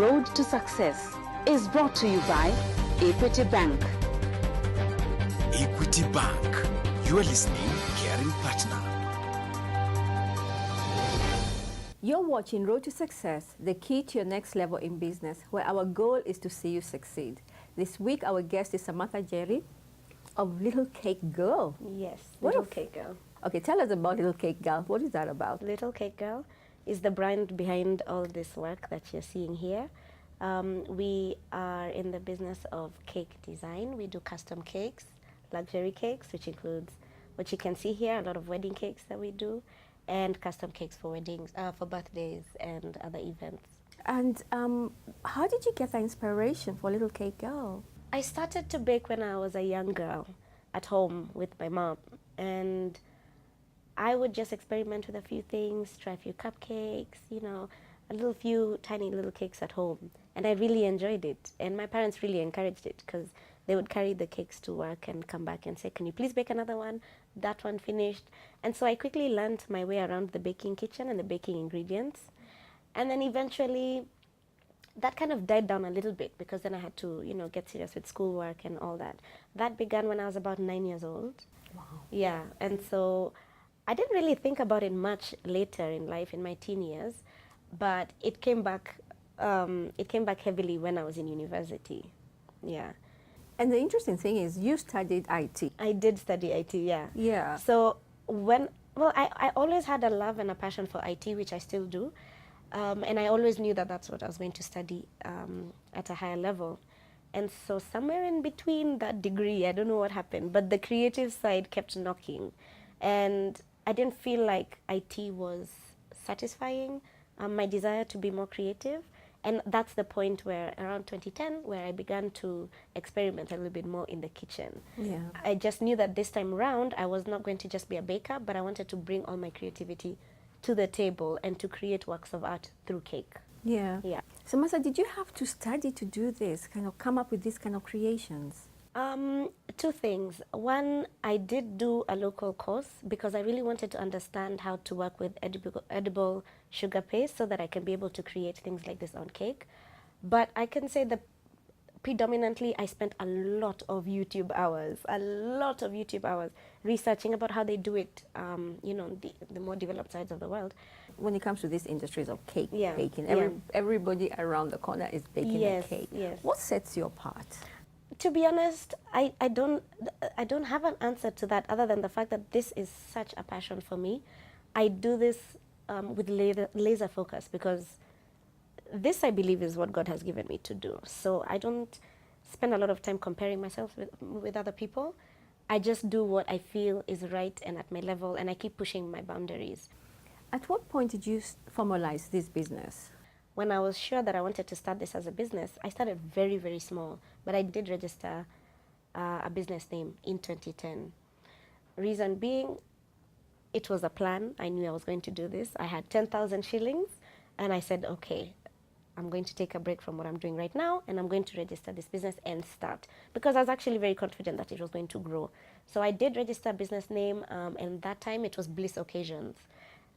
Road to Success is brought to you by Equity Bank. Equity Bank. You are listening, caring partner. You're watching Road to Success, the key to your next level in business, where our goal is to see you succeed. This week, our guest is Samantha'S of Little Cake Girl. Yes, What Little a- Cake Girl. Okay, tell us about Little Cake Girl. What is that about? Little Cake Girl is the brand behind all this work that you're seeing here. We are in the business of cake design. We do custom cakes, luxury cakes, which includes what you can see here, a lot of wedding cakes that we do, and custom cakes for weddings, for birthdays and other events. And how did you get the inspiration for Little Cake Girl? I started to bake when I was a young girl at home with my mom, and I would just experiment with a few things, try a few cupcakes, you know, a few tiny little cakes at home. And I really enjoyed it. And my parents really encouraged it because they would carry the cakes to work and come back and say, can you please bake another one? That one finished. And so I quickly learned my way around the baking kitchen and the baking ingredients. And then eventually that kind of died down a little bit because then I had to, you know, get serious with schoolwork and all that. That began when I was about 9 years old. Wow. Yeah, and so I didn't really think about it much later in life, in my teen years, but it came back heavily when I was in university. Yeah. And the interesting thing is you studied IT. I did study IT, yeah. Yeah. So I always had a love and a passion for IT, which I still do. And I always knew that that's what I was going to study at a higher level. And so somewhere in between that degree, I don't know what happened, but the creative side kept knocking. And I didn't feel like IT was satisfying my desire to be more creative. And that's the point where, around 2010, where I began to experiment a little bit more in the kitchen. Yeah. I just knew that this time around, I was not going to just be a baker, but I wanted to bring all my creativity to the table and to create works of art through cake. Yeah. Yeah. So, Masa, did you have to study to do this, kind of come up with these kind of creations? Two things. One, I did do a local course because I really wanted to understand how to work with edible sugar paste so that I can be able to create things like this on cake. But I can say that predominantly I spent a lot of YouTube hours researching about how they do it, you know, the more developed sides of the world. When it comes to these industries of cake Yeah, baking, yeah. everybody around the corner is baking Yes, a cake. yes. What sets you apart? To be honest, I don't have an answer to that other than the fact that this is such a passion for me. I do this with laser focus because this, I believe, is what God has given me to do. So I don't spend a lot of time comparing myself with other people. I just do what I feel is right and at my level, and I keep pushing my boundaries. At what point did you formalize this business? When I was sure that I wanted to start this as a business, I started very, very small, but I did register a business name in 2010. Reason being, it was a plan. I knew I was going to do this. I had 10,000 shillings, and I said, okay, I'm going to take a break from what I'm doing right now, and I'm going to register this business and start. Because I was actually very confident that it was going to grow. So I did register a business name, and that time it was Bliss Occasions.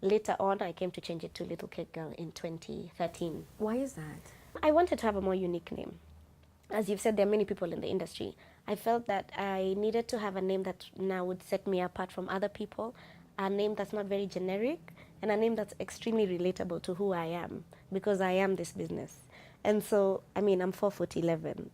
Later on, I came to change it to Little Cake Girl in 2013. Why is that? I wanted to have a more unique name. As you've said, there are many people in the industry. I felt that I needed to have a name that now would set me apart from other people, a name that's not very generic, and a name that's extremely relatable to who I am, because I am this business. And so, I mean, I'm 4'11".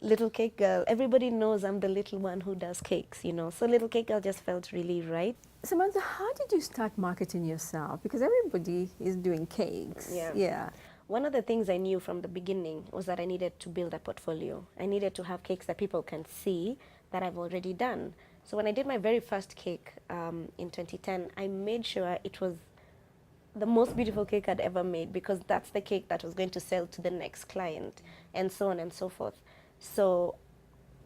Little Cake Girl, everybody knows I'm the little one who does cakes, you know. So Little Cake Girl just felt really right. Samantha, how did you start marketing yourself? Because everybody is doing cakes. Yeah. One of the things I knew from the beginning was that I needed to build a portfolio. I needed to have cakes that people can see that I've already done. So when I did my very first cake in 2010, I made sure it was the most beautiful cake I'd ever made because that's the cake that was going to sell to the next client and so on and so forth. So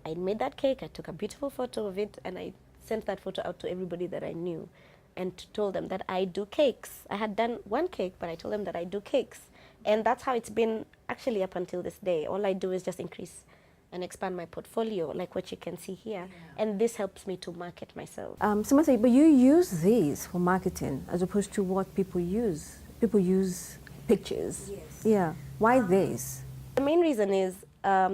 I made that cake, I took a beautiful photo of it, and I sent that photo out to everybody that I knew and told them that I do cakes. I had done one cake, but I told them that I do cakes. And that's how it's been actually up until this day. All I do is just increase and expand my portfolio, like what you can see here. Yeah. And this helps me to market myself. Samantha, but you use these for marketing as opposed to what people use. People use pictures. Yes. Yeah. Why this? The main reason is,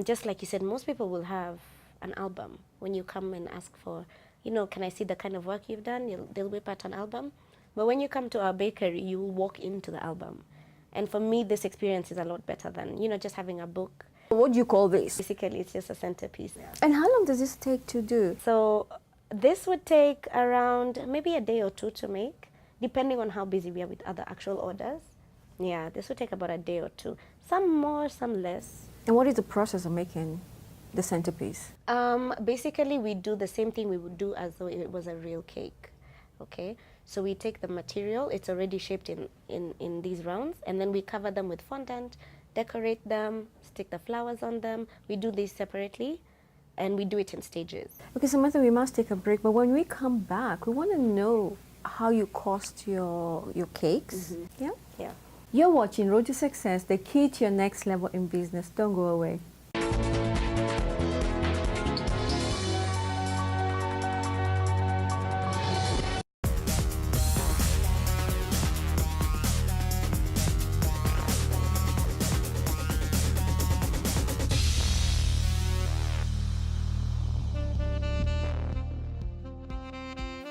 just like you said, most people will have an album. When you come and ask for, can I see the kind of work you've done? They'll whip out an album. But when you come to our bakery, you will walk into the album. And for me, this experience is a lot better than, just having a book. What do you call this? Basically, it's just a centerpiece. And how long does this take to do? So this would take around maybe a day or two to make, depending on how busy we are with other actual orders. Yeah, this would take about a day or two. Some more, some less. And what is the process of making the centerpiece? Basically, we do the same thing we would do as though it was a real cake. Okay, so we take the material, it's already shaped in these rounds, and then we cover them with fondant, decorate them, stick the flowers on them. We do these separately, and we do it in stages. Okay, Samantha, we must take a break, but when we come back, we want to know how you cost your cakes. Yeah? Yeah. You're watching Road to Success, the key to your next level in business. Don't go away.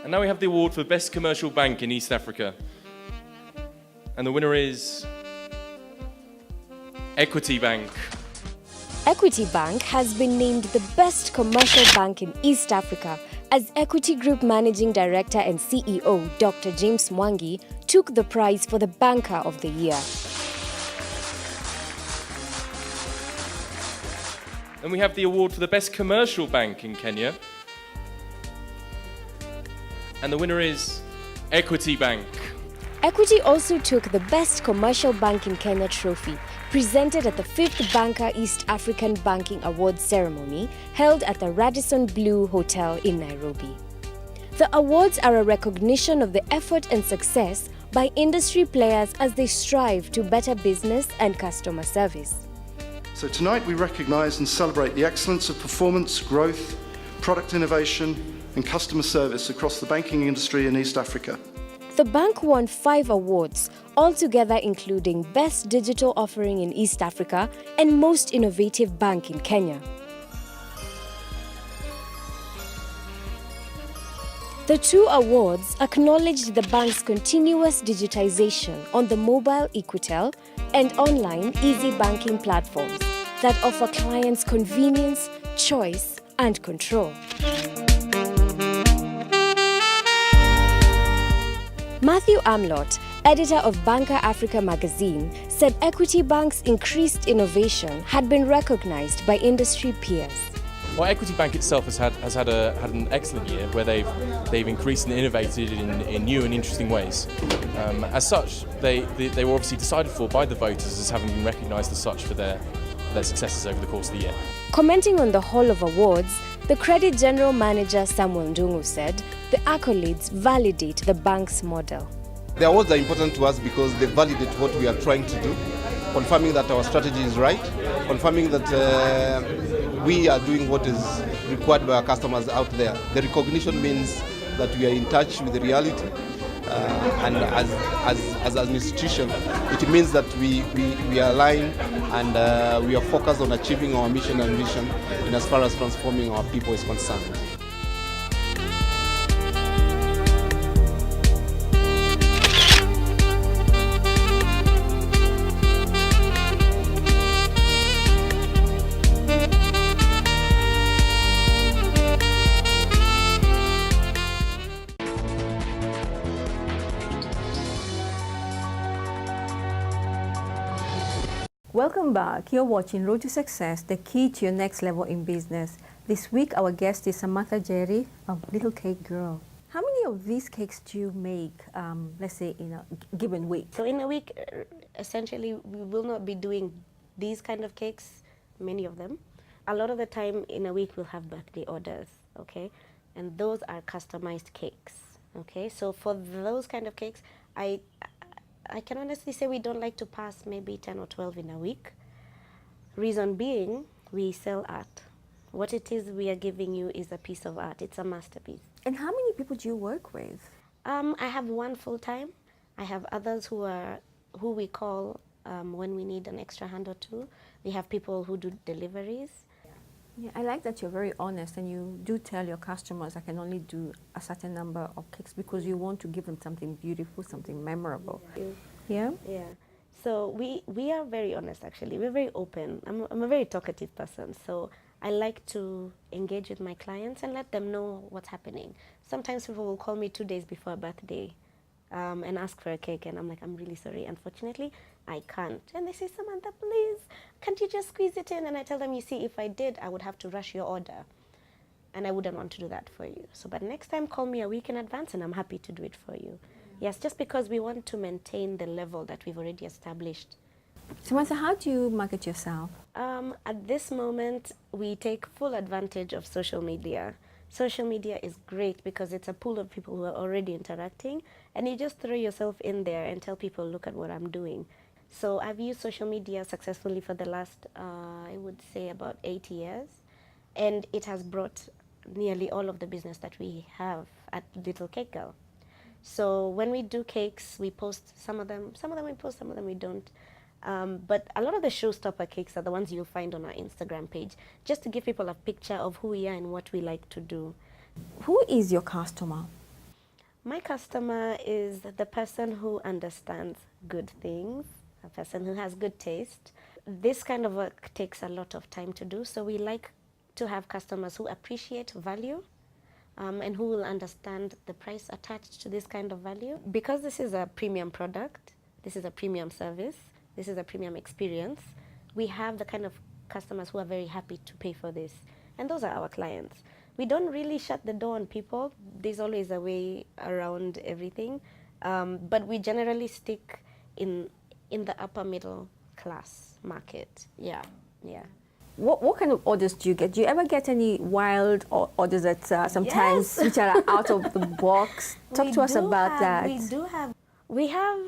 And now we have the award for Best Commercial Bank in East Africa. And the winner is Equity Bank. Equity Bank has been named the best commercial bank in East Africa as Equity Group Managing Director and CEO Dr. James Mwangi took the prize for the Banker of the Year. And we have the award for the Best Commercial Bank in Kenya. And the winner is Equity Bank. Equity also took the Best Commercial Bank in Kenya trophy, presented at the 5th Banker East African Banking Awards ceremony held at the Radisson Blu Hotel in Nairobi. The awards are a recognition of the effort and success by industry players as they strive to better business and customer service. So tonight we recognise and celebrate the excellence of performance, growth, product innovation and customer service across the banking industry in East Africa. The bank won 5 awards, altogether including Best Digital Offering in East Africa and Most Innovative Bank in Kenya. The 2 awards acknowledged the bank's continuous digitization on the mobile Equitel and online easy banking platforms that offer clients convenience, choice, and control. Matthew Amlott, editor of Banker Africa magazine, said Equity Bank's increased innovation had been recognized by industry peers. Well, Equity Bank itself has had an excellent year where they've increased and innovated in new and interesting ways. As such, they were obviously decided for by the voters as having been recognised as such for their successes over the course of the year. Commenting on the Hall of Awards, the Credit General Manager Samuel Ndungu said the accolades validate the bank's model. The awards are important to us because they validate what we are trying to do, confirming that our strategy is right, confirming that we are doing what is required by our customers out there. The recognition means that we are in touch with the reality, and as an institution, it means that we are aligned and we are focused on achieving our mission and vision in as far as transforming our people is concerned. Welcome back. You're watching Road to Success, the key to your next level in business. This week, our guest is Samantha'S of Little Cake Girl. How many of these cakes do you make, let's say, in a given week? So in a week, essentially, we will not be doing these kind of cakes, many of them. A lot of the time in a week, we'll have birthday orders, okay? And those are customized cakes, okay? So for those kind of cakes, I can honestly say we don't like to pass maybe 10 or 12 in a week. Reason being, we sell art. What it is we are giving you is a piece of art. It's a masterpiece. And how many people do you work with? I have one full-time. I have others who we call when we need an extra hand or two. We have people who do deliveries. Yeah, I like that you're very honest and you do tell your customers I can only do a certain number of cakes because you want to give them something beautiful, something memorable. Yeah? Yeah. So we are very honest, actually. We're very open. I'm a very talkative person, so I like to engage with my clients and let them know what's happening. Sometimes people will call me 2 days before a birthday and ask for a cake, and I'm like, I'm really sorry. Unfortunately, I can't. And they say, Samantha, please, can't you just squeeze it in? And I tell them, you see, if I did, I would have to rush your order, and I wouldn't want to do that for you. So, but next time, call me a week in advance, and I'm happy to do it for you. Yes, just because we want to maintain the level that we've already established. Samantha, how do you market yourself? At this moment, we take full advantage of social media. Social media is great because it's a pool of people who are already interacting, and you just throw yourself in there and tell people, look at what I'm doing. So I've used social media successfully for the last, I would say, about 8 years, and it has brought nearly all of the business that we have at Little Cake Girl. So when we do cakes, we post some of them we post, some of them we don't. But a lot of the showstopper cakes are the ones you'll find on our Instagram page, just to give people a picture of who we are and what we like to do. Who is your customer? My customer is the person who understands good things, a person who has good taste. This kind of work takes a lot of time to do, so we like to have customers who appreciate value and who will understand the price attached to this kind of value. Because this is a premium product, this is a premium service, this is a premium experience, we have the kind of customers who are very happy to pay for this. And those are our clients. We don't really shut the door on people. There's always a way around everything. But we generally stick in the upper middle class market. Yeah, yeah. What kind of orders do you get? Do you ever get any wild orders that sometimes Yes. which are out of the box? Talk to us about that. We have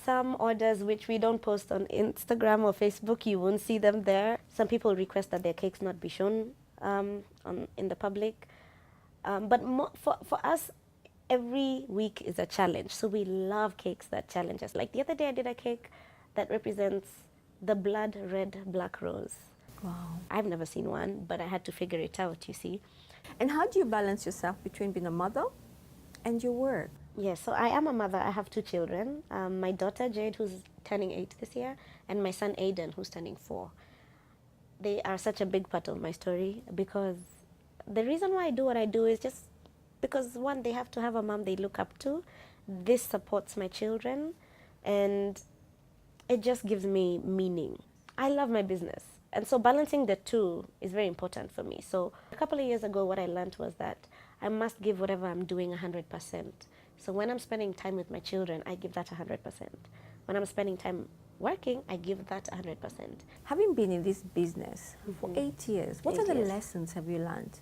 some orders which we don't post on Instagram or Facebook. You won't see them there. Some people request that their cakes not be shown in the public. But for us, every week is a challenge. So we love cakes that challenge us. Like the other day I did a cake that represents the blood red black rose. Wow. I've never seen one, but I had to figure it out, you see. And how do you balance yourself between being a mother and your work? Yes, so I am a mother. I have 2 children. My daughter, Jade, who's turning 8 this year, and my son, Aiden, who's turning 4. They are such a big part of my story because the reason why I do what I do is just because, one, they have to have a mom they look up to. This supports my children, and it just gives me meaning. I love my business. And so balancing the two is very important for me. So a couple of years ago, what I learned was that I must give whatever I'm doing 100%. So when I'm spending time with my children, I give that 100%. When I'm spending time working, I give that 100%. Having been in this business for 8 years, what 8 other years. lessons have you learned?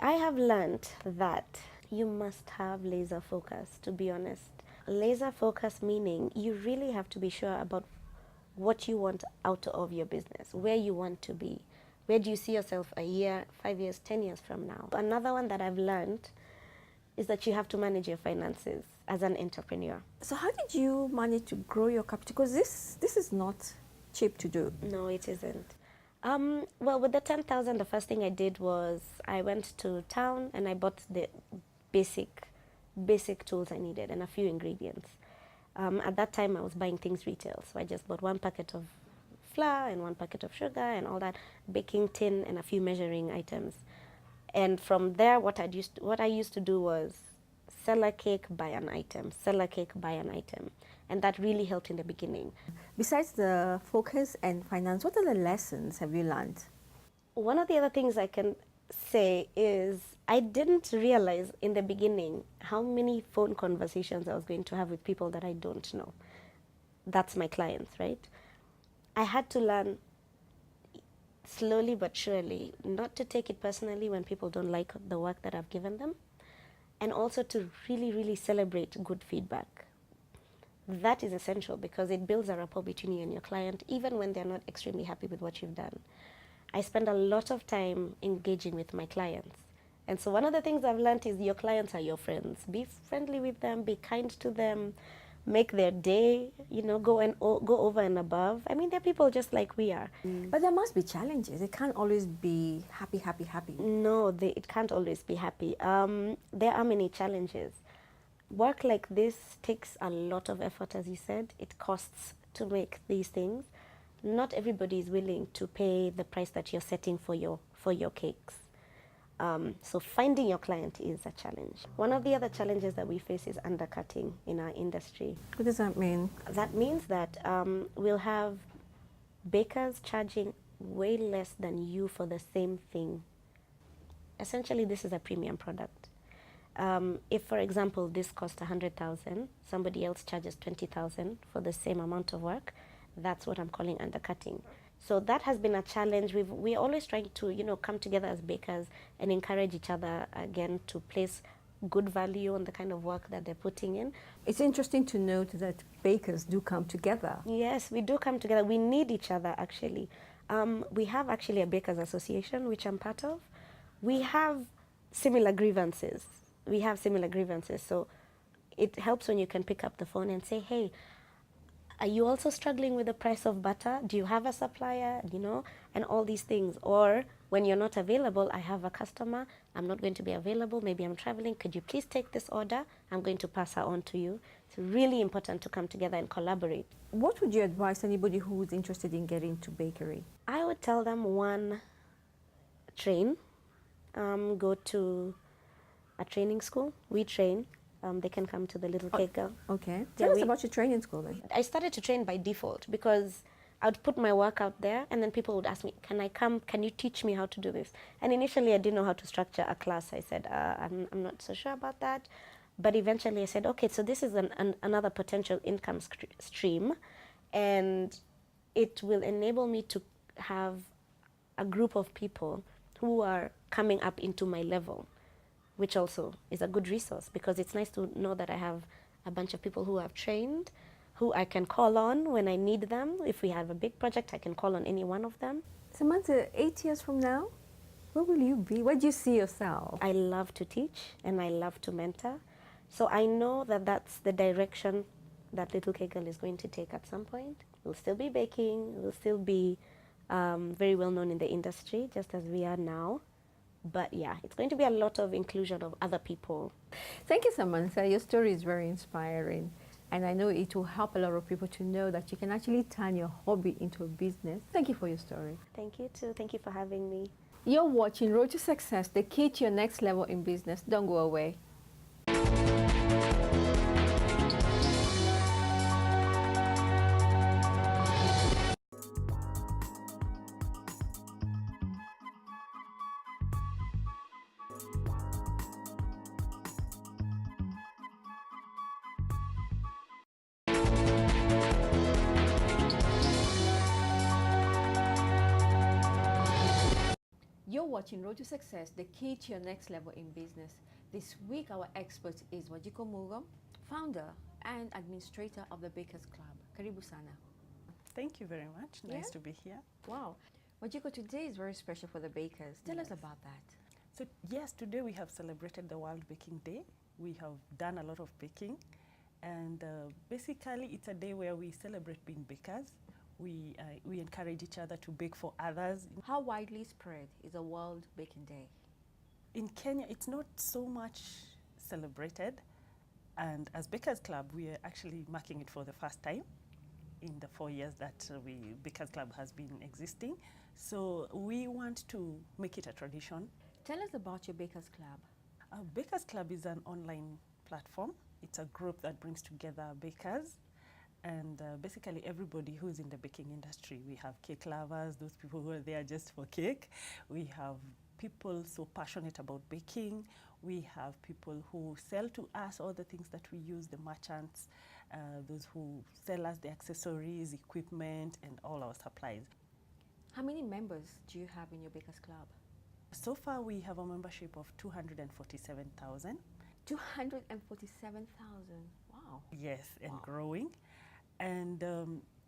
I have learned that you must have laser focus, to be honest. Laser focus meaning you really have to be sure about what you want out of your business, where you want to be. Where do you see yourself a year, 5 years, 10 years from now? Another one that I've learned is that you have to manage your finances as an entrepreneur. So how did you manage to grow your capital? Because this is not cheap to do. No, it isn't. Well, with the 10,000, the first thing I did was I went to town and I bought the basic tools I needed and a few ingredients. At that time, I was buying things retail, so I just bought 1 packet of flour and 1 packet of sugar and all that, baking tin and a few measuring items. And from there, what I used to do was sell a cake, buy an item, sell a cake, buy an item. And that really helped in the beginning. Besides the focus and finance, what other lessons have you learned? One of the other things I can say is I didn't realize in the beginning how many phone conversations I was going to have with people that I don't know. That's my clients, right? I had to learn slowly but surely not to take it personally when people don't like the work that I've given them, and also to really, really celebrate good feedback. That is essential because it builds a rapport between you and your client, even when they're not extremely happy with what you've done. I spend a lot of time engaging with my clients. And so one of the things I've learned is your clients are your friends. Be friendly with them, be kind to them, make their day, you know, go over and above. I mean, they're people just like we are. But there must be challenges. It can't always be happy, happy, happy. No, it can't always be happy. There are many challenges. Work like this takes a lot of effort, as you said. It costs to make these things. Not everybody is willing to pay the price that you're setting for your cakes. So finding your client is a challenge. One of the other challenges that we face is undercutting in our industry. What does that mean? That means that we'll have bakers charging way less than you for the same thing. Essentially, this is a premium product. If, for example, this costs 100,000, somebody else charges 20,000 for the same amount of work, that's what I'm calling undercutting. So that has been a challenge. We're always trying to, you know, come together as bakers and encourage each other, again, to place good value on the kind of work that they're putting in. It's interesting to note that bakers do come together. Yes, we do come together. We need each other, actually. We have actually a bakers association, which I'm part of. We have similar grievances. So it helps when you can pick up the phone and say, hey, are you also struggling with the price of butter? Do you have a supplier? You know, and all these things. Or when you're not available, I have a customer, I'm not going to be available, maybe I'm traveling, could you please take this order? I'm going to pass her on to you. It's really important to come together and collaborate. What would you advise anybody who's interested in getting into bakery? I would tell them, one, train, go to a training school. We train. They can come to the Little Cake Girl. Okay. Tell us about your training school then. I started to train by default because I would put my work out there and then people would ask me, can I come? Can you teach me how to do this? And initially I didn't know how to structure a class. I said, I'm not so sure about that. But eventually I said, okay, so this is another potential income stream, and it will enable me to have a group of people who are coming up into my level, which also is a good resource because it's nice to know that I have a bunch of people who I've trained, who I can call on when I need them. If we have a big project, I can call on any one of them. Samantha, 8 years from now, where will you be? Where do you see yourself? I love to teach and I love to mentor. So I know that that's the direction that Little Cake Girl is going to take at some point. We'll still be baking, we'll still be very well known in the industry, just as we are now. But yeah, it's going to be a lot of inclusion of other people. Thank you, Samantha. Your story is very inspiring. And I know it will help a lot of people to know that you can actually turn your hobby into a business. Thank you for your story. Thank you too. Thank you for having me. You're watching Road to Success, the key to your next level in business. Don't go away. You're watching Road to Success, the key to your next level in business. This week, our expert is Wajiko Mugo, founder and administrator of the Bakers Club. Karibu sana. Thank you very much. Nice to be here. Wow. Wajiko, today is very special for the bakers. Tell us about that. So yes, today we have celebrated the World Baking Day. We have done a lot of baking, and basically it's a day where we celebrate being bakers. We encourage each other to bake for others. How widely spread is the World Baking Day? In Kenya, it's not so much celebrated, and as Bakers Club, we are actually marking it for the first time in the 4 years that Bakers Club has been existing. So we want to make it a tradition. Tell us about your Bakers Club. Bakers Club is an online platform. It's a group that brings together bakers and basically everybody who's in the baking industry. We have cake lovers, those people who are there just for cake. We have people so passionate about baking. We have people who sell to us all the things that we use, the merchants, those who sell us the accessories, equipment, and all our supplies. How many members do you have in your Bakers Club? So far, we have a membership of 247,000. 247,000. Wow. Yes, and growing. And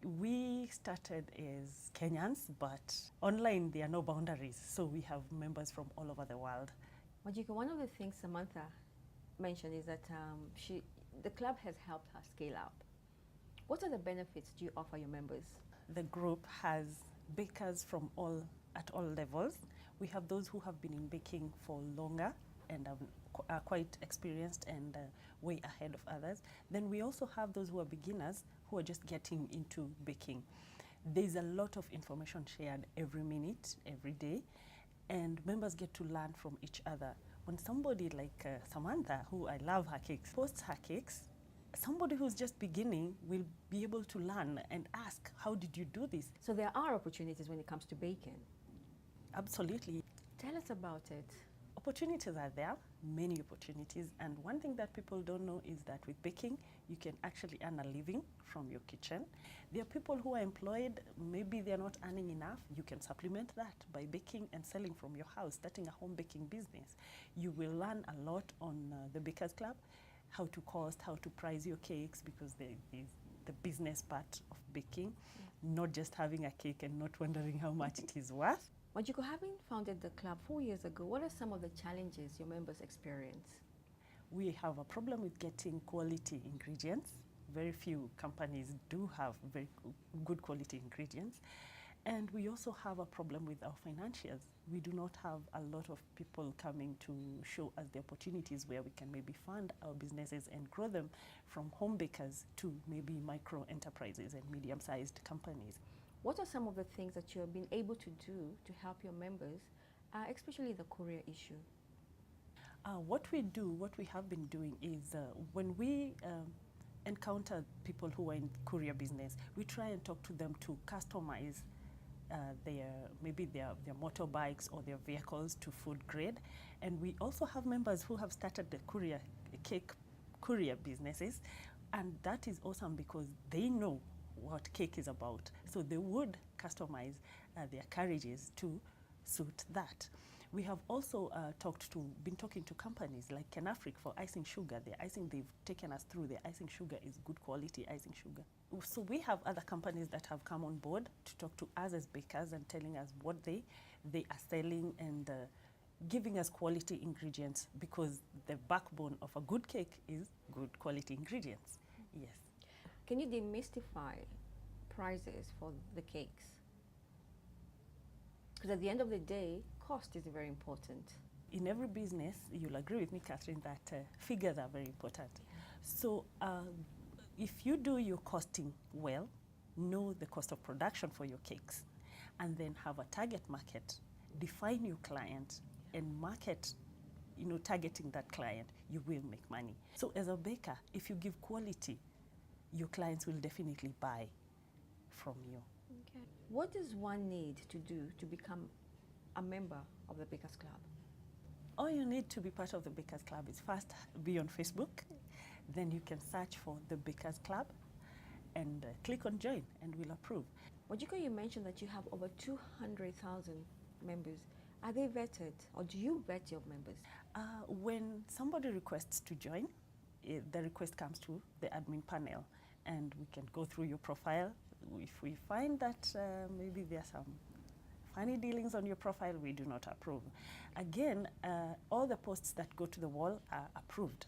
we started as Kenyans, but online there are no boundaries. So we have members from all over the world. Wajiko, one of the things Samantha mentioned is that the club has helped her scale up. What are the benefits do you offer your members? The group has bakers from at all levels. We have those who have been in baking for longer and are quite experienced and way ahead of others. Then we also have those who are beginners who are just getting into baking. There's a lot of information shared every minute, every day, and members get to learn from each other. When somebody like Samantha, who I love her cakes, posts her cakes, somebody who's just beginning will be able to learn and ask, how did you do this? So there are opportunities when it comes to baking. Absolutely. Tell us about it. Opportunities are there, many opportunities, and one thing that people don't know is that with baking, you can actually earn a living from your kitchen. There are people who are employed, maybe they're not earning enough. You can supplement that by baking and selling from your house, starting a home baking business. You will learn a lot on the Bakers Club, how to cost, how to price your cakes, because there's the business part of baking, not just having a cake and not wondering how much it is worth. Wajiko, having founded the club 4 years ago, what are some of the challenges your members experience? We have a problem with getting quality ingredients. Very few companies do have very good quality ingredients. And we also have a problem with our financials. We do not have a lot of people coming to show us the opportunities where we can maybe fund our businesses and grow them from home bakers to maybe micro enterprises and medium-sized companies. What are some of the things that you have been able to do to help your members, especially the courier issue? What we have been doing is when we encounter people who are in courier business, we try and talk to them to customize their motorbikes or their vehicles to food grade. And we also have members who have started the cake courier businesses, and that is awesome because they know what cake is about. So they would customize their carriages to suit that. We have also been talking to companies like Kenafric for icing sugar. The icing they've taken us through, the icing sugar is good quality icing sugar. So we have other companies that have come on board to talk to us as bakers and telling us what they are selling and giving us quality ingredients, because the backbone of a good cake is good quality ingredients. Yes. Can you demystify prices for the cakes? Because at the end of the day, cost is very important. In every business, you'll agree with me, Catherine, that figures are very important. So if you do your costing well, know the cost of production for your cakes, and then have a target market, define your client, and market, targeting that client, you will make money. So as a baker, if you give quality, your clients will definitely buy from you. Okay. What does one need to do to become a member of the Bakers Club? All you need to be part of the Bakers Club is first be on Facebook, then you can search for the Bakers Club and click on join, and we'll approve. Wajiko, you mentioned that you have over 200,000 members. Are they vetted, or do you vet your members? When somebody requests to join, the request comes to the admin panel, and we can go through your profile. If we find that maybe there are some funny dealings on your profile, we do not approve. Again, all the posts that go to the wall are approved.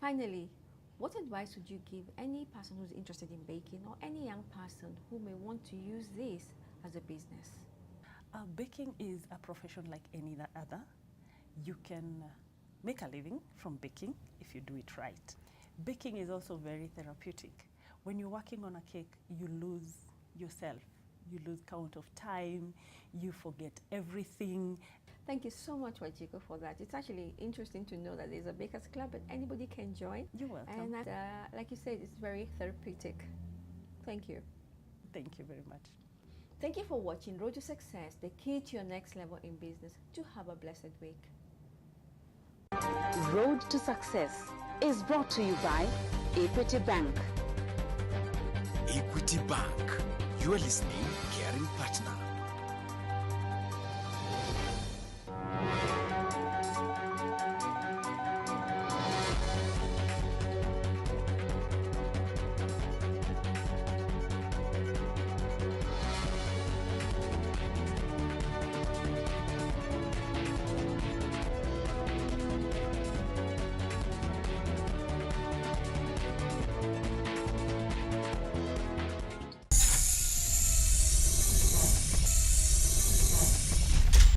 Finally, what advice would you give any person who's interested in baking, or any young person who may want to use this as a business? Baking is a profession like any other. You can make a living from baking if you do it right. Baking is also very therapeutic. When you're working on a cake, you lose yourself. You lose count of time. You forget everything. Thank you so much, Wajiko, for that. It's actually interesting to know that there's a Bakers Club and anybody can join. You're welcome. And like you said, it's very therapeutic. Thank you. Thank you very much. Thank you for watching Road to Success, the key to your next level in business. Do have a blessed week. Road to Success is brought to you by Equity Bank. Equity Bank. You are listening, caring partner.